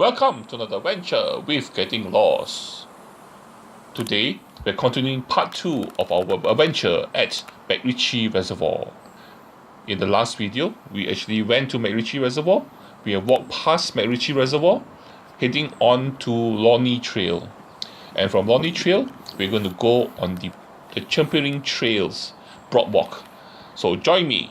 Welcome to another adventure with Getting Lost. Today, we're continuing part 2 of our adventure at MacRitchie Reservoir. In the last video, we actually went to MacRitchie Reservoir. We have walked past MacRitchie Reservoir, heading on to Chemperai Trail. And from Chemperai Trail, we're going to go on the Chemperai Trail's Broadwalk. So join me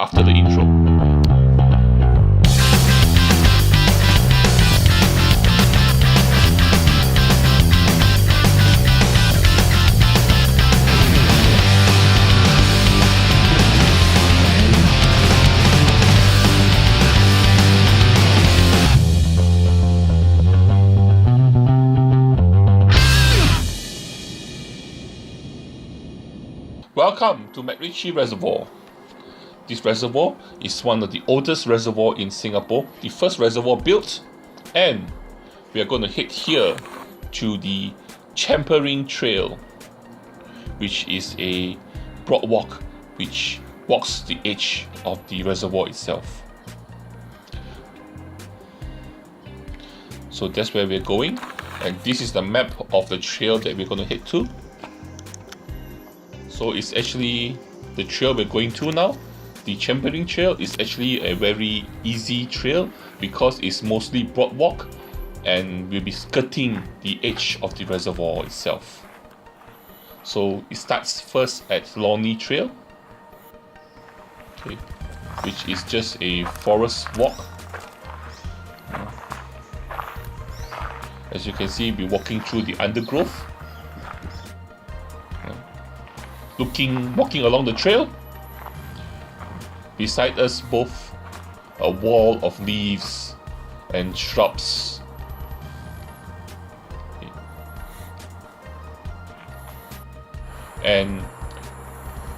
after the intro. Welcome to MacRitchie Reservoir. This reservoir is one of the oldest reservoirs in Singapore, the first reservoir built, and we are going to head here to the Chemperai Trail, which is a broadwalk which walks the edge of the reservoir itself. So that's where we're going, and this is the map of the trail that we're going to head to. So it's actually the trail we're going to now. The Chemperai Trail is actually a very easy trail because it's mostly broadwalk and we'll be skirting the edge of the reservoir itself. So it starts first at Chemperai Trail, which is just a forest walk. As you can see, we'll be walking through the undergrowth. Walking along the trail, beside us both a wall of leaves and shrubs. And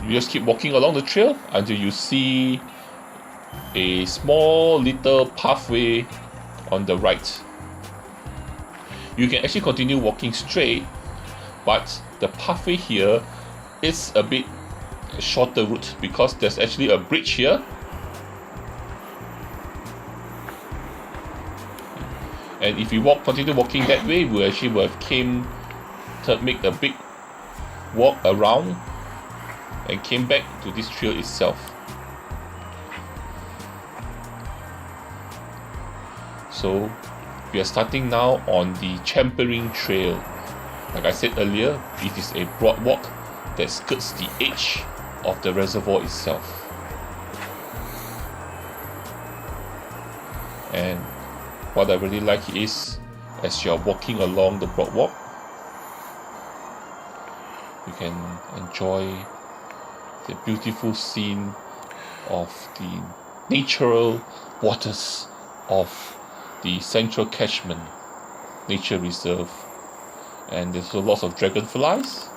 you just keep walking along the trail until you see a small little pathway on the right. You can actually continue walking straight, but the pathway here it's a bit shorter route because there's actually a bridge here, and if we continue walking that way, we actually will have came to make a big walk around and came back to this trail itself. So we are starting now on the Chemperai Trail. Like I said earlier, it is a broadwalk that skirts the edge of the reservoir itself. And what I really like is, as you're walking along the broadwalk, you can enjoy the beautiful scene of the natural waters of the Central Catchment Nature Reserve. And there's lots of dragonflies.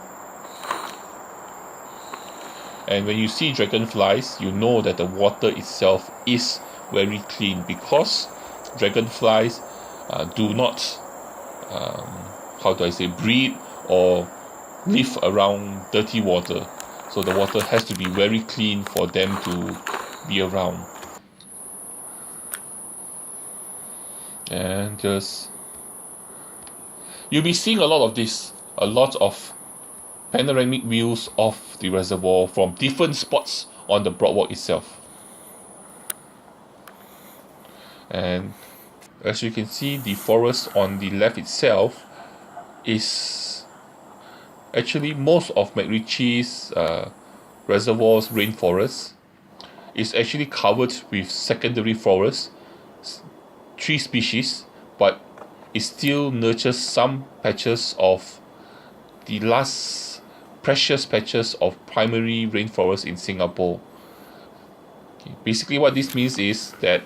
And when you see dragonflies, you know that the water itself is very clean because dragonflies do not, breed or live around dirty water. So the water has to be very clean for them to be around. And you'll be seeing a lot of this, a lot of panoramic views of the reservoir from different spots on the broadwalk itself. And as you can see, the forest on the left itself is actually most of MacRitchie's reservoir's rainforest is actually covered with secondary forest, tree species, but it still nurtures some patches of the last precious patches of primary rainforest in Singapore. Basically what this means is that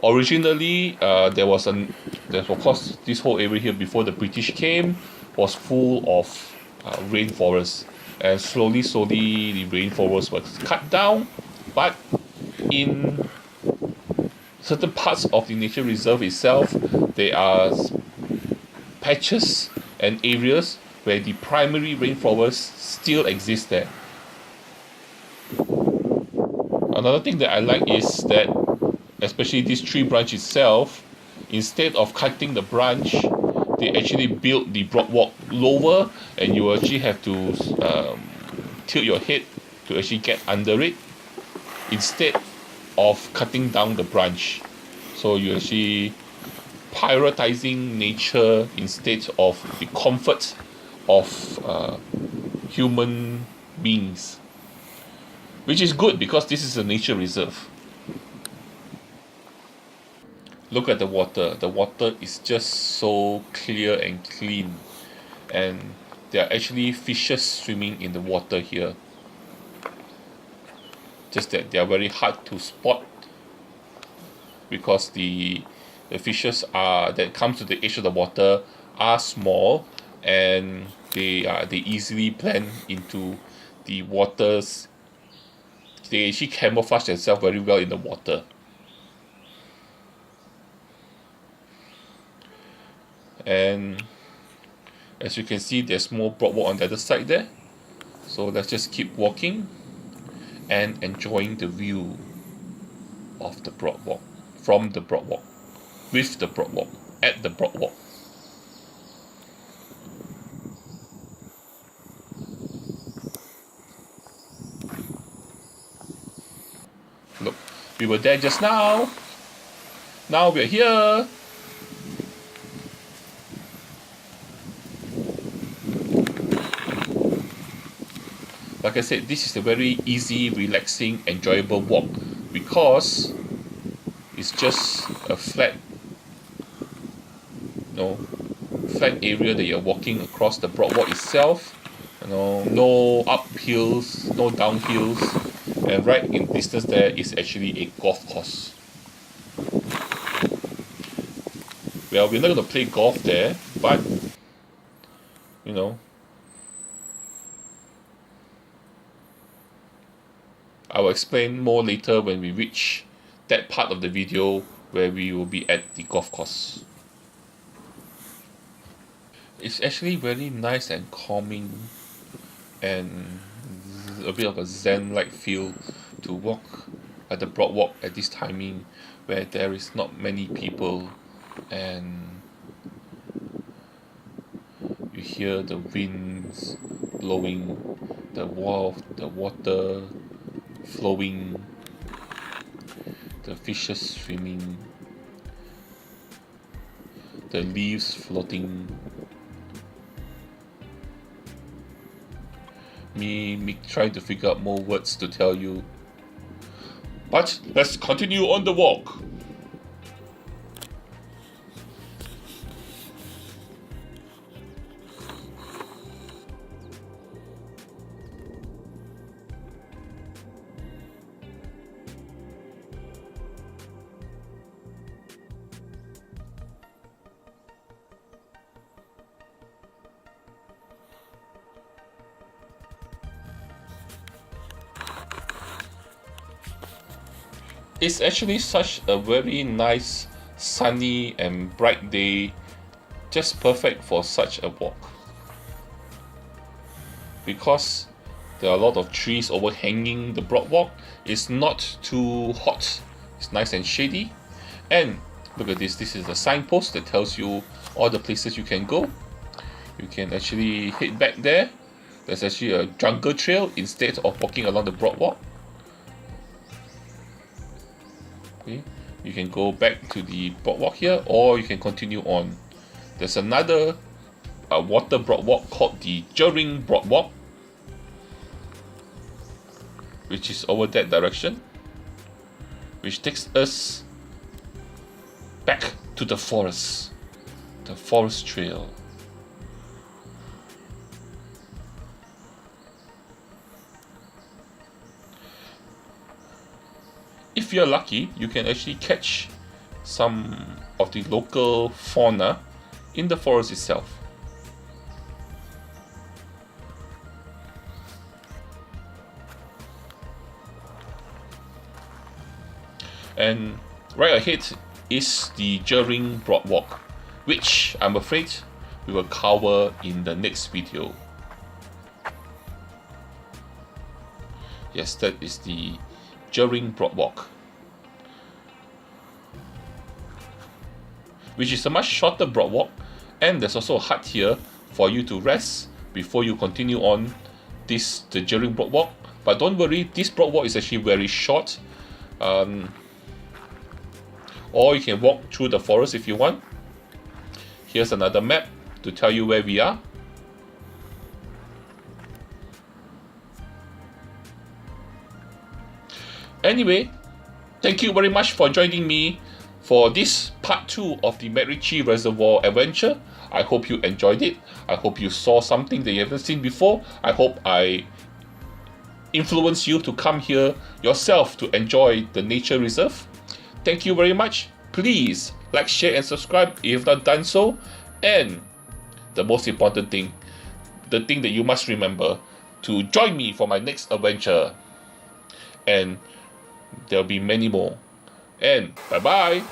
originally there's of course this whole area here before the British came was full of rainforest, and slowly the rainforest was cut down, but in certain parts of the nature reserve itself there are patches and areas where the primary rainforest still exists there. Another thing that I like is that, especially this tree branch itself, instead of cutting the branch, they actually built the broadwalk lower, and you actually have to tilt your head to actually get under it instead of cutting down the branch. So you actually prioritizing nature instead of the comfort of human beings, which is good because this is a nature reserve. Look at the water. The water is just so clear and clean, and there are actually fishes swimming in the water here. Just that they are very hard to spot because the fishes that come to the edge of the water are small, and they easily blend into the waters. They actually camouflage themselves very well in the water. And as you can see, there's more broadwalk on the other side there. So let's just keep walking and enjoying the view of the broadwalk, from the broadwalk, with the broadwalk, at the broadwalk. Look, we were there just now. Now we're here. Like I said, this is a very easy, relaxing, enjoyable walk because it's just a flat area that you're walking across the broadwalk itself. No uphills, no downhills, and right in distance there is actually a golf course. Well, we're not going to play golf there, but I will explain more later when we reach that part of the video where we will be at the golf course. It's actually very nice and calming and a bit of a zen-like feel to walk at the broadwalk at this timing where there is not many people, and you hear the winds blowing, the water flowing, the fishes swimming, the leaves floating. Me trying to figure out more words to tell you. But let's continue on the walk. It's actually such a very nice, sunny and bright day, just perfect for such a walk. Because there are a lot of trees overhanging the broadwalk, it's not too hot, it's nice and shady. And look at this is a signpost that tells you all the places you can go. You can actually head back there. There's actually a jungle trail instead of walking along the broadwalk. Okay. You can go back to the broadwalk here, or you can continue on. There's another water broadwalk called the Chemperai Broadwalk, which is over that direction, which takes us back to the forest trail. If you're lucky, you can actually catch some of the local fauna in the forest itself. And right ahead is the Chemperai Broadwalk, which I'm afraid we will cover in the next video. Yes, that is the Chemperai Broadwalk. which is a much shorter broadwalk, and there's also a hut here for you to rest before you continue on the Jeering Broadwalk. But don't worry, this broadwalk is actually very short, or you can walk through the forest if you want. Here's another map to tell you where we are. Anyway, thank you very much for joining me for this part 2 of the MacRitchie Reservoir adventure. I hope you enjoyed it. I hope you saw something that you haven't seen before. I hope I influenced you to come here yourself to enjoy the nature reserve. Thank you very much. Please like, share and subscribe if you've not done so. And the most important thing, the thing that you must remember, to join me for my next adventure. And there'll be many more. And bye-bye.